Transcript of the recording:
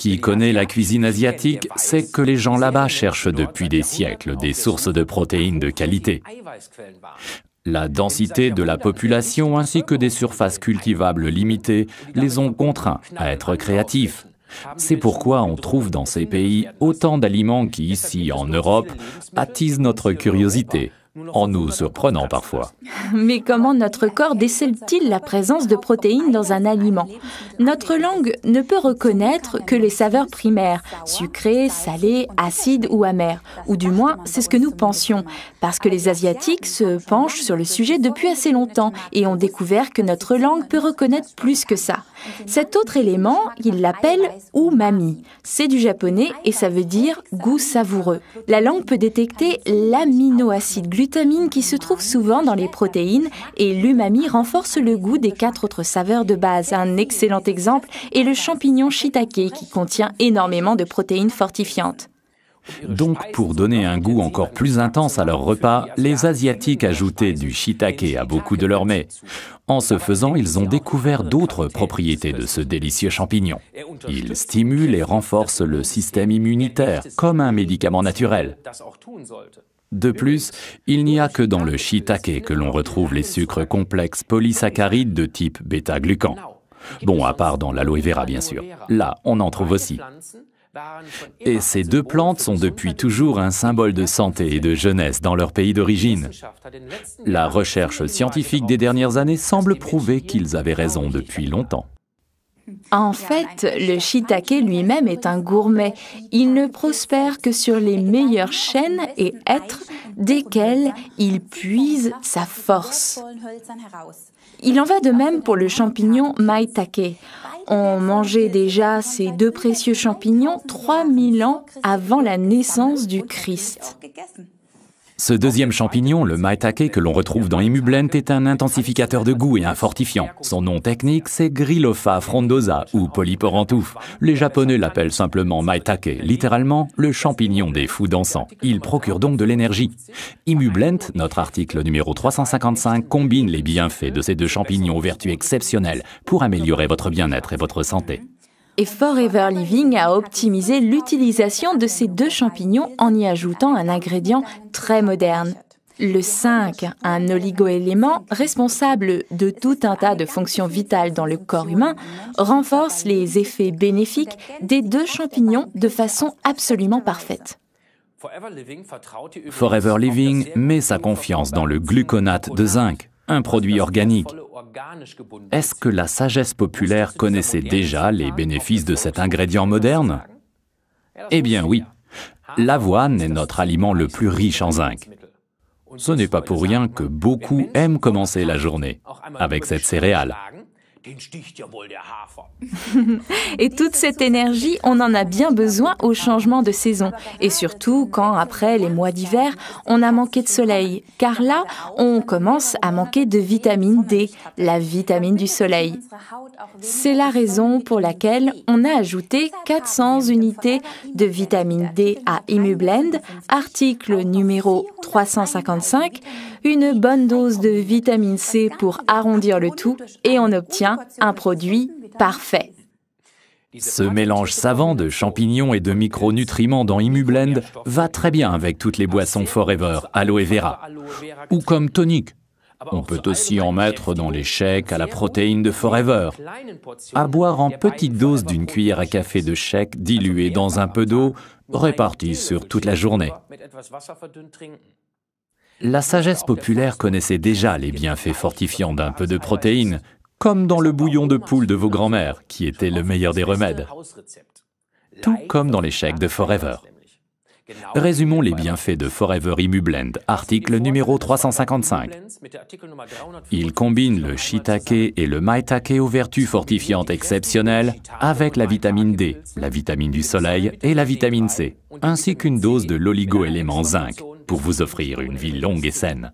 Qui connaît la cuisine asiatique sait que les gens là-bas cherchent depuis des siècles des sources de protéines de qualité. La densité de la population ainsi que des surfaces cultivables limitées les ont contraints à être créatifs. C'est pourquoi on trouve dans ces pays autant d'aliments qui, ici en Europe, attisent notre curiosité, en nous surprenant parfois. Mais comment notre corps décèle-t-il la présence de protéines dans un aliment? Notre langue ne peut reconnaître que les saveurs primaires, sucrées, salées, acides ou amères. Ou du moins, c'est ce que nous pensions, parce que les Asiatiques se penchent sur le sujet depuis assez longtemps et ont découvert que notre langue peut reconnaître plus que ça. Cet autre élément, ils l'appellent umami. C'est du japonais et ça veut dire goût savoureux. La langue peut détecter l'aminoacide glutamine qui se trouve souvent dans les protéines et l'umami renforce le goût des 4 autres saveurs de base. Un excellent exemple est le champignon shiitake qui contient énormément de protéines fortifiantes. Donc, pour donner un goût encore plus intense à leur repas, les Asiatiques ajoutaient du shiitake à beaucoup de leurs mets. En ce faisant, ils ont découvert d'autres propriétés de ce délicieux champignon. Il stimule et renforce le système immunitaire, comme un médicament naturel. De plus, il n'y a que dans le shiitake que l'on retrouve les sucres complexes polysaccharides de type bêta-glucan. Bon, à part dans l'aloe vera, bien sûr. Là, on en trouve aussi. Et ces 2 plantes sont depuis toujours un symbole de santé et de jeunesse dans leur pays d'origine. La recherche scientifique des dernières années semble prouver qu'ils avaient raison depuis longtemps. En fait, le shiitake lui-même est un gourmet. Il ne prospère que sur les meilleures chênes et hêtres desquels il puise sa force. Il en va de même pour le champignon maitake. On mangeait déjà ces 2 précieux champignons 3000 ans avant la naissance du Christ. Ce deuxième champignon, le maitake que l'on retrouve dans Imublend, est un intensificateur de goût et un fortifiant. Son nom technique, c'est Gryllopha frondosa ou Polyporantouf. Les Japonais l'appellent simplement maitake, littéralement le champignon des fous dansants. Il procure donc de l'énergie. Imublend, notre article numéro 355, combine les bienfaits de ces 2 champignons aux vertus exceptionnelles pour améliorer votre bien-être et votre santé. Et Forever Living a optimisé l'utilisation de ces 2 champignons en y ajoutant un ingrédient très moderne. Le 5, un oligoélément responsable de tout un tas de fonctions vitales dans le corps humain, renforce les effets bénéfiques des 2 champignons de façon absolument parfaite. Forever Living met sa confiance dans le gluconate de zinc, un produit organique. Est-ce que la sagesse populaire connaissait déjà les bénéfices de cet ingrédient moderne? Eh bien oui, l'avoine est notre aliment le plus riche en zinc. Ce n'est pas pour rien que beaucoup aiment commencer la journée avec cette céréale. Et toute cette énergie, on en a bien besoin au changement de saison. Et surtout quand, après les mois d'hiver, on a manqué de soleil. Car là, on commence à manquer de vitamine D, la vitamine du soleil. C'est la raison pour laquelle on a ajouté 400 unités de vitamine D à Imublend, article numéro 355, une bonne dose de vitamine C pour arrondir le tout et on obtient un produit parfait. Ce mélange savant de champignons et de micronutriments dans Imublend va très bien avec toutes les boissons Forever, aloe vera, ou comme tonique. On peut aussi en mettre dans les shakes à la protéine de Forever. À boire en petite dose d'une cuillère à café de shake diluée dans un peu d'eau, répartie sur toute la journée. La sagesse populaire connaissait déjà les bienfaits fortifiants d'un peu de protéines, comme dans le bouillon de poule de vos grands-mères, qui était le meilleur des remèdes. Tout comme dans les shakes de Forever. Résumons les bienfaits de Forever Imublend, article numéro 355. Il combine le shiitake et le maitake aux vertus fortifiantes exceptionnelles avec la vitamine D, la vitamine du soleil et la vitamine C, ainsi qu'une dose de l'oligoélément zinc pour vous offrir une vie longue et saine.